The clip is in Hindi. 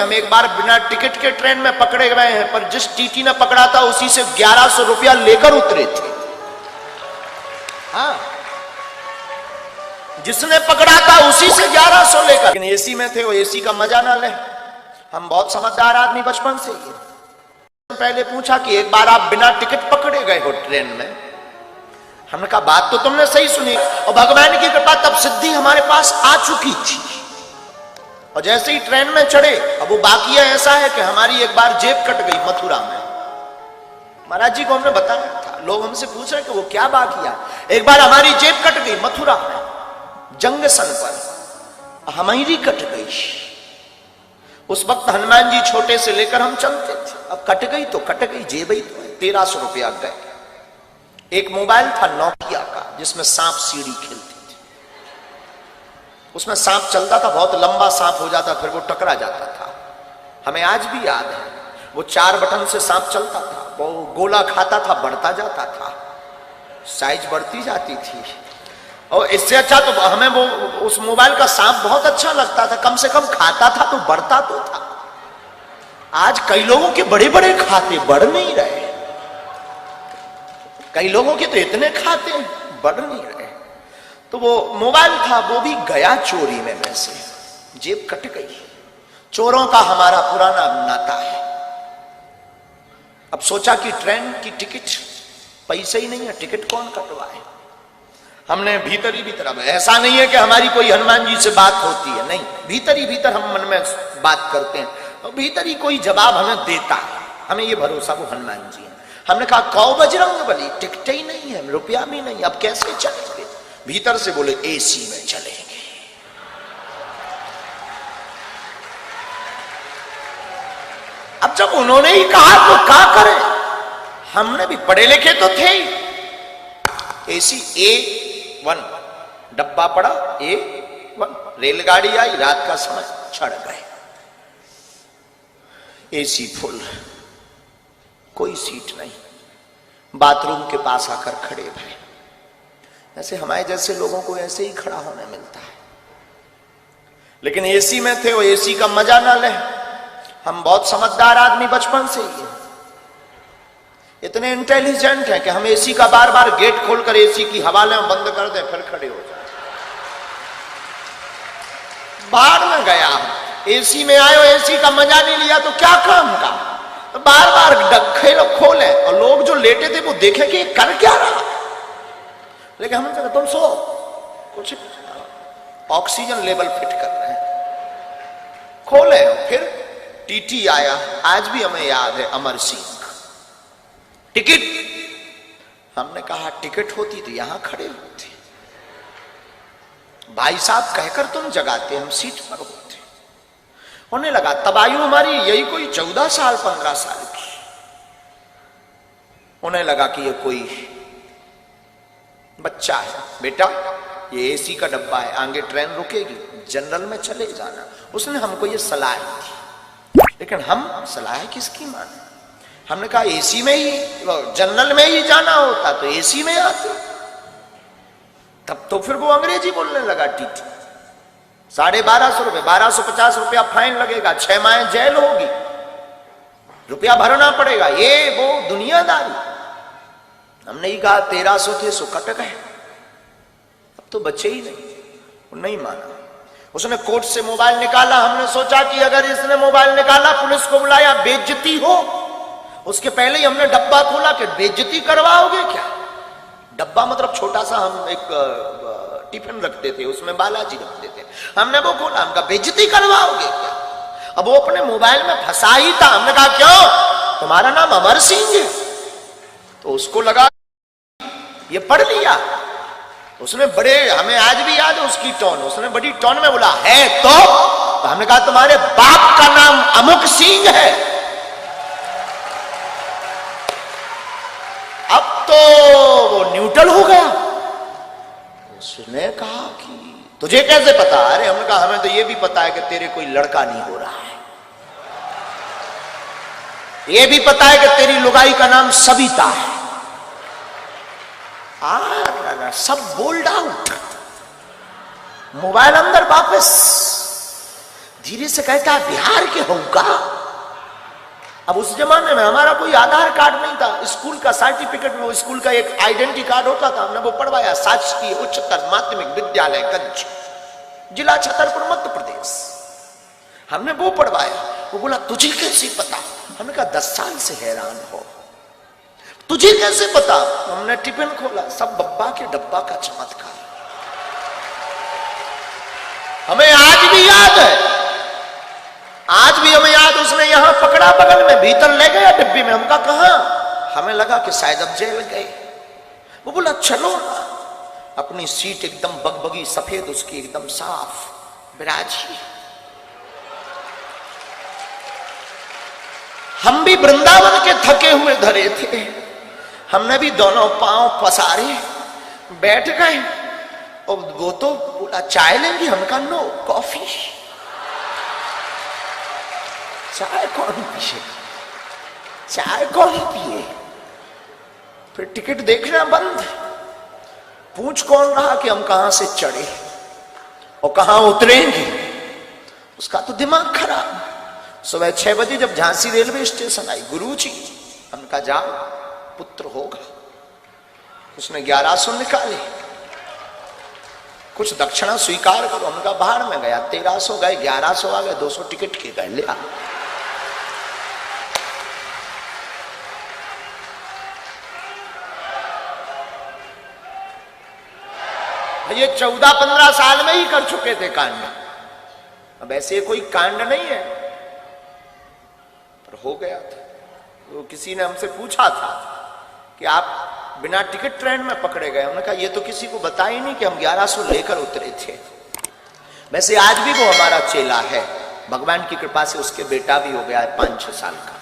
हम एक बार बिना टिकट के ट्रेन में पकड़े गए हैं, पर जिस टीटी ने पकड़ा था उसी से 1100 रुपया लेकर उतरे थे। हाँ, जिसने पकड़ा था उसी से 1100 लेकर। लेकिन एसी में थे, वो एसी का मजा ना ले। हम बहुत समझदार आदमी बचपन से ही। पहले पूछा कि एक बार आप बिना टिकट पकड़े गए हो ट्रेन में। हमने कहा बात तो तुमने सही सुनी, और भगवान की कृपा तब सिद्धि हमारे पास आ चुकी थी। और जैसे ही ट्रेन में चढ़े, अब वो बाकिया ऐसा है कि हमारी एक बार जेब कट गई मथुरा में। महाराज जी को हमने बताया था, लोग हमसे पूछ रहे कि वो क्या बाकिया। एक बार हमारी जेब कट गई मथुरा में जंक्शन पर, हमारी कट गई। उस वक्त हनुमान जी छोटे से लेकर हम चलते थे। अब कट गई तो कट गई, जेब ही तो 1300 रुपया गए। एक मोबाइल था नोकिया का, जिसमें सांप सीढ़ी खेलती थी। उसमें सांप चलता था, बहुत लंबा सांप हो जाता, फिर वो टकरा जाता था। हमें आज भी याद है, वो 4 बटन से सांप चलता था, वो गोला खाता था, बढ़ता जाता था, साइज बढ़ती जाती थी। और इससे अच्छा तो हमें वो उस मोबाइल का सांप बहुत अच्छा लगता था, कम से कम खाता था तो बढ़ता तो था। आज कई लोगों के बड़े बड़े खाते बढ़ नहीं रहे, कई लोगों के तो इतने खाते बढ़ नहीं रहे। तो वो मोबाइल था, वो भी गया चोरी में, वैसे जेब कट गई। चोरों का हमारा पुराना नाता है। अब सोचा कि ट्रेन की टिकट, पैसे ही नहीं है, टिकट कौन कटवाए। हमने भीतर ही भीतर, अब ऐसा नहीं है कि हमारी कोई हनुमान जी से बात होती है, नहीं, भीतर ही भीतर हम मन में बात करते हैं, और भीतर ही कोई जवाब हमें देता है। हमें ये भरोसा वो हनुमान जी है। हमने कहा कौ बजरंग बली, टिकट ही नहीं है, रुपया भी नहीं, अब कैसे चलेंगे। भीतर से बोले एसी में चलेंगे। अब जब उन्होंने ही कहा तो क्या करें, हमने भी पढ़े लिखे तो थे ही। एसी A1 डब्बा पड़ा, A1 रेलगाड़ी आई, रात का समय, चढ़ गए। एसी फुल, कोई सीट नहीं, बाथरूम के पास आकर खड़े भाई। ऐसे हमारे जैसे लोगों को ऐसे ही खड़ा होने मिलता है। लेकिन एसी में थे, वो एसी का मजा ना ले। हम बहुत समझदार आदमी बचपन से ही है, इतने इंटेलिजेंट हैं कि हम एसी का बार बार गेट खोलकर एसी की हवा लें, बंद कर दें, फिर खड़े हो जाए। बाहर में गया, एसी में आए, एसी का मजा नहीं लिया तो क्या काम का। तो बार बार डक्खे खोले, और लोग जो लेटे थे वो देखे कि कर क्या रहा। लेकिन हमने कहा तुम सो, कुछ ऑक्सीजन लेवल फिट कर रहे हैं। खोले, फिर टीटी आया, आज भी हमें याद है, अमर सिंह। टिकट, हमने कहा टिकट होती तो यहां खड़े होते, भाई साहब कहकर तुम जगाते, हम सीट पर होते। होने लगा, तब आयु हमारी यही कोई 14 साल 15 साल की। होने लगा कि ये कोई बच्चा है, बेटा ये एसी का डब्बा है, आगे ट्रेन रुकेगी, जनरल में चले जाना। उसने हमको ये सलाह दी, लेकिन हम सलाह किसकी माने। हमने कहा एसी में ही, जनरल में ही जाना होता तो एसी में आते। तब तो फिर वो अंग्रेजी बोलने लगा। टीटी 1250 रुपए, 1250 रुपया फाइन लगेगा, 6 माह जेल होगी, रुपया भरना पड़ेगा, ये वो दुनियादारी। हमने ही कहा 1300 थे सो कट गए, अब तो बचे ही नहीं। वो नहीं माना, उसने कोर्ट से मोबाइल निकाला। हमने सोचा कि अगर इसने मोबाइल निकाला, पुलिस को बुलाया, बेइज्जती हो। उसके पहले ही हमने डब्बा खोला कि बेइज्जती करवाओगे क्या। डब्बा मतलब छोटा सा, हम एक टिफिन रखते थे, उसमें बालाजी रखते थे। हमने वो खोला, हमका बेइज्जती करवाओगे क्या। अब वो अपने मोबाइल में फंसा ही था। हमने कहा क्यों, तुम्हारा नाम अमर सिंह है। तो उसको लगा ये पढ़ लिया। उसने बड़े, हमें आज भी याद है उसकी टोन, उसने बड़ी टोन में बोला है तो हमने कहा तुम्हारे बाप का नाम अमुक सिंह है। अब तो वो न्यूट्रल हो गया। उसने कहा कि तुझे कैसे पता। अरे हमने कहा हमें तो ये भी पता है कि तेरे कोई लड़का नहीं हो रहा है, ये भी पता है कि तेरी लुगाई का नाम सविता है। सब बोल्ड आउट, मोबाइल अंदर वापस। धीरे से कहता है बिहार के होगा। अब उस जमाने में हमारा कोई आधार कार्ड नहीं था, स्कूल का सर्टिफिकेट में वो स्कूल का एक आइडेंटिटी कार्ड होता था, हमने वो पढ़वाया। शासकीय उच्चतर माध्यमिक विद्यालय गंज, जिला छतरपुर, मध्य प्रदेश। हमने वो पढ़वाया। वो बोला तुझे कैसे पता? हमने कहा 10 साल से हैरान हो, तुझे कैसे पता? हमने टिफिन खोला, सब बब्बा के डब्बा का चमत्कार। हमें आज भी याद है, आज भी हमें याद। उसने यहां पकड़ा बगल में, भीतर ले गया डिब्बी में। हमका कहा, हमें लगा कि शायद अब जेल गए। वो बोला चलो ना। अपनी सीट एकदम बगबगी सफेद, उसकी एकदम साफ बिराजी। हम भी वृंदावन के थके हुए धरे थे, हमने भी दोनों पांव पसारे बैठ गए। और वो तो बोला चाय लेंगी, हमका नो, कॉफी। चाय कौन पिए, चाय कौन पिए? फिर टिकट देखना बंद। पूछ कौन रहा कि हम कहां से चढ़े और कहां उतरेंगे? उसका तो दिमाग खराब। सुबह 6 बजे जब झांसी रेलवे स्टेशन आई, गुरुजी हमका जाओ पुत्र होगा। उसने 1100 निकाले, कुछ दक्षिणा स्वीकार करो। हमका बाहर में गया, 1300 गए, 1100 आ गए, 200 टिकट के गए, ले आ। ये 14-15 साल में ही कर चुके थे कांड। अब ऐसे कोई कांड नहीं है, पर हो गया था। तो किसी ने हमसे पूछा था कि आप बिना टिकट ट्रेन में पकड़े गए। हमने कहा ये तो किसी को बता ही नहीं कि हम 1100 लेकर उतरे थे। वैसे आज भी वो हमारा चेला है, भगवान की कृपा से उसके बेटा भी हो गया है 5-6 साल का।